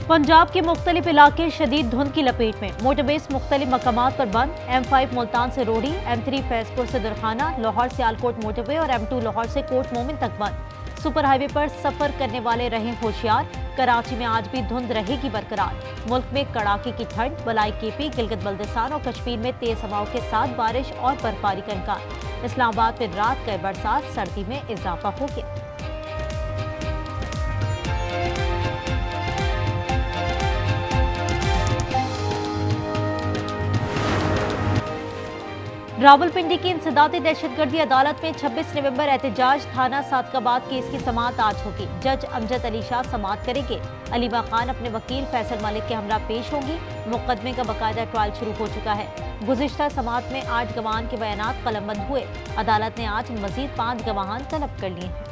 पंजाब के मुख्तलिफ इलाके शदीद धुंध की लपेट में। मोटरवेज मुख्तलिफ मकामात पर बंद। M5 मुल्तान से रोडी, M3 फैजपुर से दुरखाना, लाहौर से आलकोट मोटरवे और M2 लाहौर से कोट मोमिन तक बंद। सुपर हाईवे पर सफर करने वाले रहें होशियार। कराची में आज भी धुंध रहेगी बरकरार। मुल्क में कड़ाके की ठंड। बलाई KP, गिलगित बल्दिस्तान और कश्मीर में तेज हवाओं के साथ बारिश और बर्फबारी का इम्कान। इस्लामाबाद में रात गए बरसात, सर्दी में इजाफा हो गया। रावलपिंडी की इंसदादी दहशतगर्दी अदालत में 26 नवंबर एहतजाज थाना सादकाबाद केस की समाअत आज होगी। जज अमजद अली शाह समाअत करेंगे। अलीमा खान अपने वकील फैसल मलिक के हमरा पेश होंगी। मुकदमे का बाकायदा ट्रायल शुरू हो चुका है। गुज़िश्ता समाअत में 8 गवाहान के बयानात कलमबंद हुए। अदालत ने आज मजीद 5 गवाहान तलब कर लिए हैं।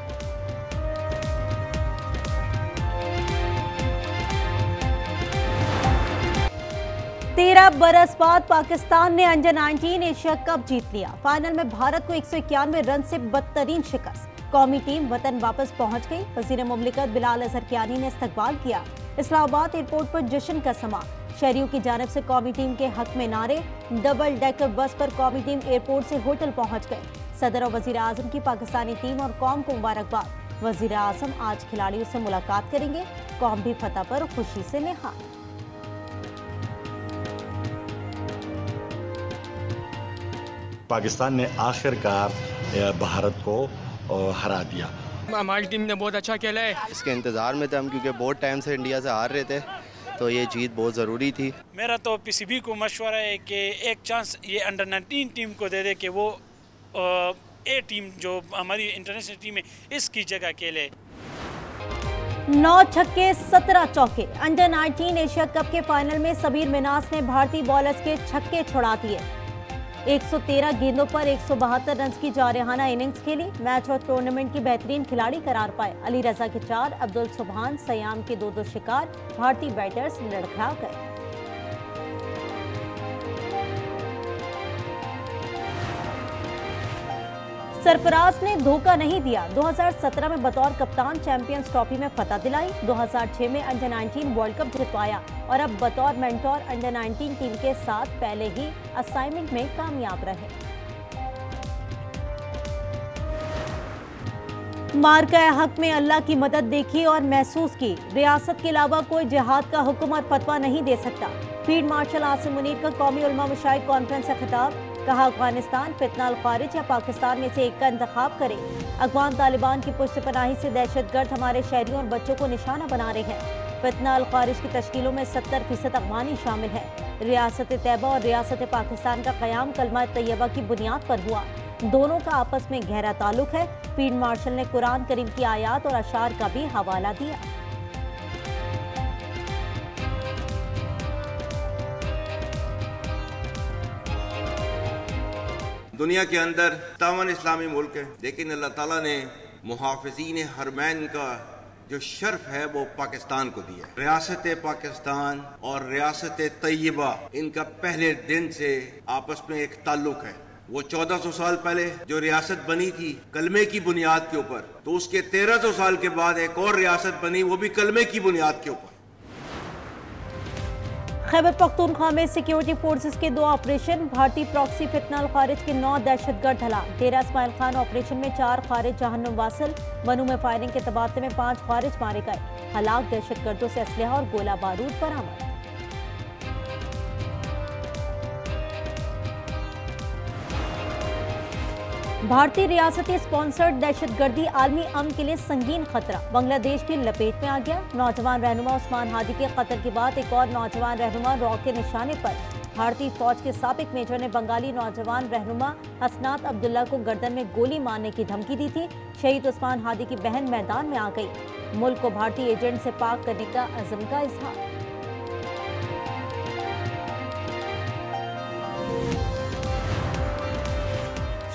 तेरह बरस बाद पाकिस्तान ने अंडर 19 एशिया कप जीत लिया। फाइनल में भारत को 191 रन से बदतरीन शिकस्त। कौमी टीम वतन वापस पहुंच गई। वज़ीर मुमलिकत बिलाल अजहर कियानी ने इस्तकबाल किया। इस्लामाबाद एयरपोर्ट पर जश्न का समा। शहरियों की जानिब से कौमी टीम के हक में नारे। डबल डेकर बस पर कौमी टीम एयरपोर्ट से होटल पहुंच गए। सदर और वज़ीर आज़म की पाकिस्तानी टीम और कौम को मुबारकबाद। वज़ीर आज़म आज खिलाड़ियों से मुलाकात करेंगे। कौम भी फतह पर खुशी से निहाल। पाकिस्तान ने आखिरकार भारत को हरा दिया। हमारी टीम ने बहुत अच्छा खेला है। इसके इंतज़ार में थे हम, क्योंकि बहुत टाइम से इंडिया से हार रहे थे, तो ये जीत बहुत ज़रूरी थी। मेरा तो PCB को मशवरा है कि एक चांस ये अंडर 19 टीम को दे दे कि वो ए टीम जो हमारी इंटरनेशनल टीम है इसकी जगह खेले। 9 छक्के 17 चौके। अंडर 19 एशिया कप के फाइनल में सबीर मिनास ने भारतीय बॉलर्स के छक्के छुड़ा दिए। 113 गेंदों पर 172 रन की जारहाना इनिंग्स खेली। मैच और टूर्नामेंट की बेहतरीन खिलाड़ी करार पाए। अली रजा के 4, अब्दुल सुबहान, सयाम के 2 शिकार। भारतीय बैटर्स लड़खड़ा गए। सरफराज ने धोखा नहीं दिया। 2017 में बतौर कप्तान चैंपियंस ट्रॉफी में फतह दिलाई। 2006 में अंडर 19 वर्ल्ड कप जितवाया और अब बतौर मेंटोर अंडर 19 टीम के साथ पहले ही असाइनमेंट में कामयाब रहे। मार्का हक में अल्लाह की मदद देखी और महसूस की। रियासत के अलावा कोई जिहाद का हुक्म और फतवा नहीं दे सकता। फील्ड मार्शल आसिम मुनीर का कौमी उलमा मशाइख कॉन्फ्रेंस से खिताब। कहा, अफगानिस्तान, फितना, खारिज या पाकिस्तान में से एक का इंतखाब करे। अफगान तालिबान की पुष्ट पनाही से दहशतगर्द हमारे शहरियों और बच्चों को निशाना बना रहे हैं। फितना खारिज की तश्कीलों में 70% अफगानी शामिल है। रियासत तैयबा और रियासत पाकिस्तान का क़याम कलमा तैयबा की बुनियाद पर हुआ। दोनों का आपस में गहरा ताल्लुक है। फील्ड मार्शल ने कुरान करीम की आयात और अशार का भी हवाला दिया। दुनिया के अंदर 57 इस्लामी मुल्क है, लेकिन अल्लाह ताला ने मुहाफ़िज़ीन हरमैन का जो शर्फ है वो पाकिस्तान को दिया। रियासत पाकिस्तान और रियासत तैयबा, इनका पहले दिन से आपस में एक ताल्लुक है। वो 1400 साल पहले जो रियासत बनी थी कलमे की बुनियाद के ऊपर, तो उसके 1300 साल के बाद एक और रियासत बनी, वो भी कलमे की बुनियाद के ऊपर। खैबर पख्तूनख्वा में सिक्योरिटी फोर्सेस के 2 ऑपरेशन। भारतीय प्रॉक्सी फितना खारिज के 9 दहशतगर्द हलाक। डेरा इस्माइल खान ऑपरेशन में 4 खारिज जहन्नुम वासिल। बनू में फायरिंग के तबादले में 5 खारिज मारे गए। हलाक दहशतगर्दों से असलहा और गोला बारूद बरामद। भारतीय रियासती स्पॉन्सर्ड दहशतगर्दी आलमी अमन के लिए संगीन खतरा। बांग्लादेश भी लपेट में आ गया। नौजवान रहनुमा उस्मान हादी के कत्ल के बाद एक और नौजवान रहनुमा रॉ के निशाने पर। भारतीय फौज के साबिक मेजर ने बंगाली नौजवान रहनुमा हसनात अब्दुल्ला को गर्दन में गोली मारने की धमकी दी थी। शहीद उस्मान हादी की बहन मैदान में आ गई। मुल्क को भारतीय एजेंट से पाक करने का अज़म का इजहार।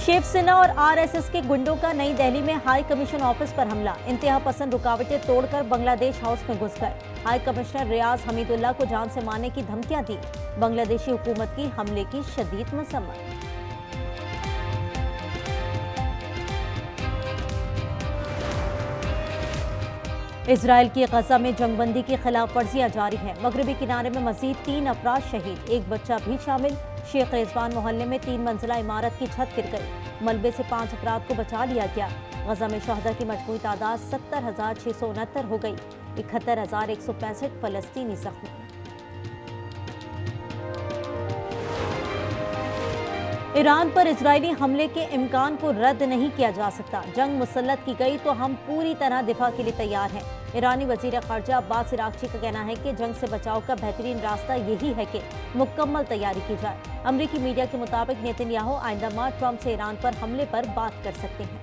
शिवसेना और RSS के गुंडों का नई दिल्ली में हाई कमीशन ऑफिस पर हमला। इंतहा पसंद रुकावटें तोड़कर बांग्लादेश हाउस में घुस गए। हाई कमिश्नर रियाज हमीदुल्लाह को जान से मारने की धमकियां दी। बांग्लादेशी हुकूमत की हमले की शदीद मसम्मत। इसराइल की गजा में जंगबंदी की खिलाफ वर्जियां जारी है। मगरबी किनारे में मजीद 3 अफराद शहीद, एक बच्चा भी शामिल। शेख रिजवान मोहल्ले में 3 मंजिला इमारत की छत गिर गई। मलबे से 5 अफराद को बचा लिया गया। गजा में शहदा की मजमूई तादाद 70,669 हो गई। 71,165 फलस्तीनी जख्मी। ईरान पर इजरायली हमले के इम्कान को रद्द नहीं किया जा सकता। जंग मुसल्लत की गई तो हम पूरी तरह दिफा के लिए तैयार हैं। ईरानी वजीर खारजा अब्बास इराक्ची का कहना है कि जंग से बचाव का बेहतरीन रास्ता यही है कि मुकम्मल तैयारी की जाए। अमरीकी मीडिया के मुताबिक नेतन्याहू आइंदा माह ट्रंप से ईरान पर हमले पर बात कर सकते हैं।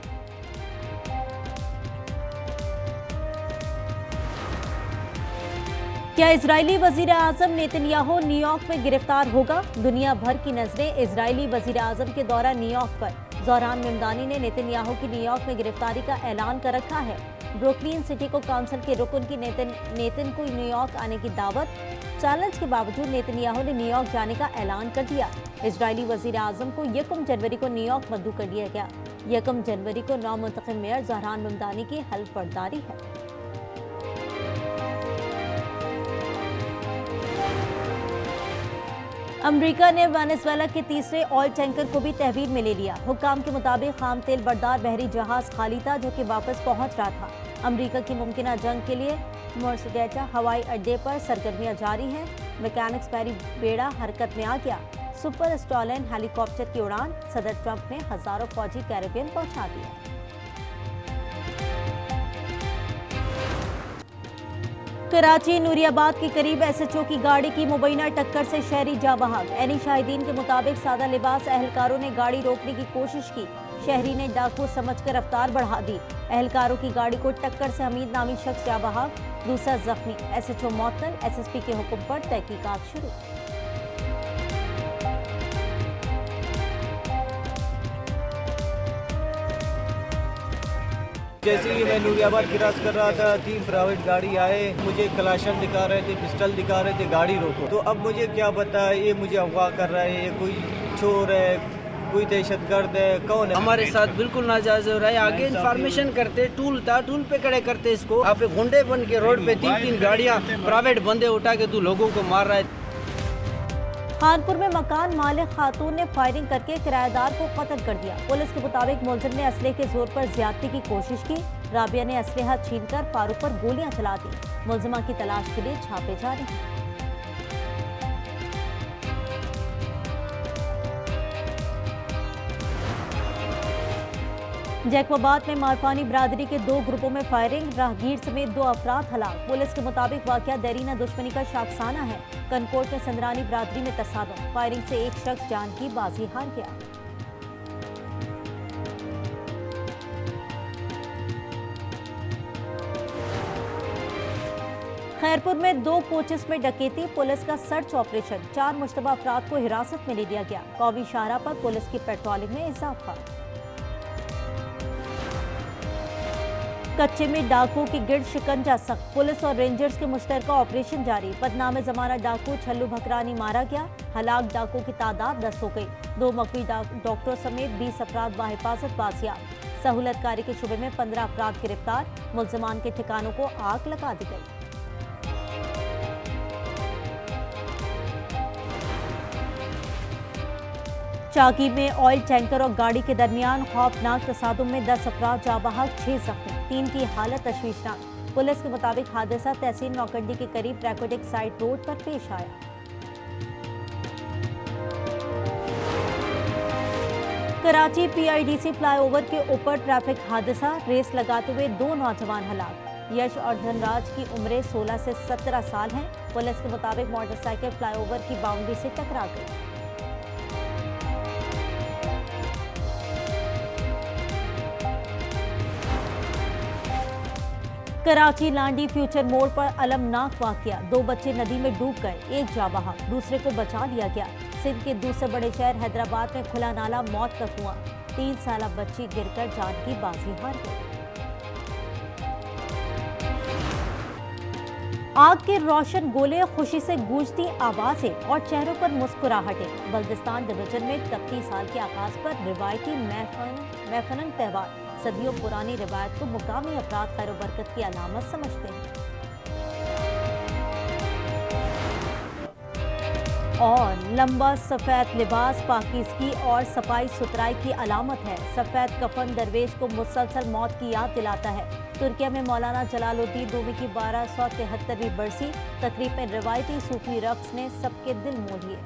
क्या इजरायली वजीर आजम नेतन्याहू न्यूयॉर्क में गिरफ्तार होगा? दुनिया भर की नजरें इजरायली वजीर आजम के दौरा न्यूयॉर्क पर। ज़ोहरान मेमदानी ने नेतन्याहू की न्यूयॉर्क में गिरफ्तारी का ऐलान कर रखा है। ब्रुकलिन सिटी को काउंसिल के रुकन की नेतन को न्यूयॉर्क आने की दावत। चैलेंज के बावजूद नेतन्याहू ने न्यूयॉर्क जाने का ऐलान कर दिया। इजरायली वजीर आजम को 1 जनवरी को न्यूयॉर्क मद्दू कर दिया गया। 1 जनवरी को नौ मुंतखब मेयर ज़ोहरान मेमदानी की हल्फ बर्दारी है। अमेरिका ने वेनेजुएला के तीसरे ऑयल टैंकर को भी तहवील में ले लिया। हुक्काम के मुताबिक खाम तेल बरदार बहरी जहाज खाली था जो कि वापस पहुंच रहा था। अमेरिका की मुमकिना जंग के लिए मोर्सगेटा हवाई अड्डे पर सरगर्मियां जारी हैं। मैकेनिक्स पैरी बेड़ा हरकत में आ गया। सुपर स्टॉलन हेलीकॉप्टर की उड़ान। सदर ट्रंप ने हजारों फौजी कैरेबियन पहुंचा दिया। कराची नूरियाबाद के करीब SHO की गाड़ी की मुबैना टक्कर से शहरी जा बहक। एनी शाहिदीन के मुताबिक सादा लिबास एहलकारों ने गाड़ी रोकने की कोशिश की। शहरी ने डाकू समझकर रफ्तार बढ़ा दी। एहलकारों की गाड़ी को टक्कर से हमीद नामी शख्स जा बहक, दूसरा जख्मी। SHO मअतल। SSP के हुक्म पर तहकीकात शुरू। जैसे ही मैं नूरियाबाद क्रॉस कर रहा था 3 प्राइवेट गाड़ी आए, मुझे कलाशन दिखा रहे थे, पिस्टल दिखा रहे थे, गाड़ी रोको। तो अब मुझे क्या पता ये मुझे अगवा कर रहा है, ये कोई चोर है, कोई दहशतगर्द है, कौन है। हमारे साथ बिल्कुल नाजायज हो रहा है। आगे इंफॉर्मेशन करते, टूल था, टूल पे खड़े करते इसको। आप गुंडे बन के रोड पे 3 गाड़ियाँ प्राइवेट बंदे उठा के तू लोगों को मार रहा है। खानपुर में मकान मालिक खातून ने फायरिंग करके किराएदार को कत्ल कर दिया। पुलिस के मुताबिक मुलजिम ने असले के जोर पर ज्यादती की कोशिश की। राबिया ने असलहा छीनकर फारूक पर गोलियां चला दी। मुलजिमा की तलाश के लिए छापे जारी हैं। जैकबाबाद में मारफानी बरादरी के 2 ग्रुपों में फायरिंग। राहगीर समेत 2 अफराद हलाक। पुलिस के मुताबिक वाकया देरीना दुश्मनी का शाखसाना है। कनकोट में संदरानी बरादरी में तसादुम। फायरिंग से एक शख्स जान की बाजी हार गया। खैरपुर में 2 कोचेस में डकैती। पुलिस का सर्च ऑपरेशन। 4 मुश्तबा अफराद को हिरासत में ले लिया गया। कौमी शाहरा पर पुलिस की पेट्रोलिंग में इजाफा। कच्चे में डाकू की गिरद शिकंजा सख्त। पुलिस और रेंजर्स के मुश्तरका ऑपरेशन जारी। बदनामे जमाना डाकू छल्लू भकरानी मारा गया। हलाक डाकू की तादाद 10 हो गई। 2 मकवी डॉक्टर समेत 20 अफराद बाहिफाजत बाजियाब। सहूलतकारी के शुबे में 15 अफराद गिरफ्तार। मुलजमान के ठिकानों को आग लगा दी गई। चाकी में ऑयल टैंकर और गाड़ी के दरमियान खौफनाक तसादुम में 10 अफराद जा बहक, 6 जख्मी। 3 की हालत तशवीशनाक। पुलिस के मुताबिक हादसा तहसील नौकंडी के करीब ट्रैकोटिक साइड रोड पर पेश आया। कराची PIDC फ्लाईओवर के ऊपर ट्रैफिक हादसा। रेस लगाते हुए 2 नौजवान हलाक। यश और धनराज की उम्रें 16 से 17 साल हैं। पुलिस के मुताबिक मोटरसाइकिल फ्लाईओवर की बाउंड्री से टकरा गई। कराची लांडी फ्यूचर मोड़ पर अलमनाक वाकया। 2 बच्चे नदी में डूब गए, एक जा बहा, दूसरे को बचा लिया गया। सिंध के दूसरे बड़े शहर हैदराबाद में खुला नाला मौत का कुआं। 3 साला बच्ची गिरकर जान की बाजी हार गई। आग के रोशन गोले, खुशी से गूंजती आवाजें और चेहरों पर मुस्कुराहटें। बल्दिस्तान डिवीजन में 31 साल के आगाज पर रिवायती महफलन त्यौहार। सदियों पुरानी रिवायत को मुकामी अफराद खैर बरकत की अलामत समझते हैं। और लंबा सफ़ेद लिबास पाकीज़गी और सफाई सुथराई की अलामत है। सफ़ेद कफन दरवेश को मुसलसल मौत की याद दिलाता है। तुर्किया में मौलाना जलालुद्दीन रूमी की 1273वीं बरसी तकरीब में रिवायती सूफी रक्स ने सबके दिल मोह लिए।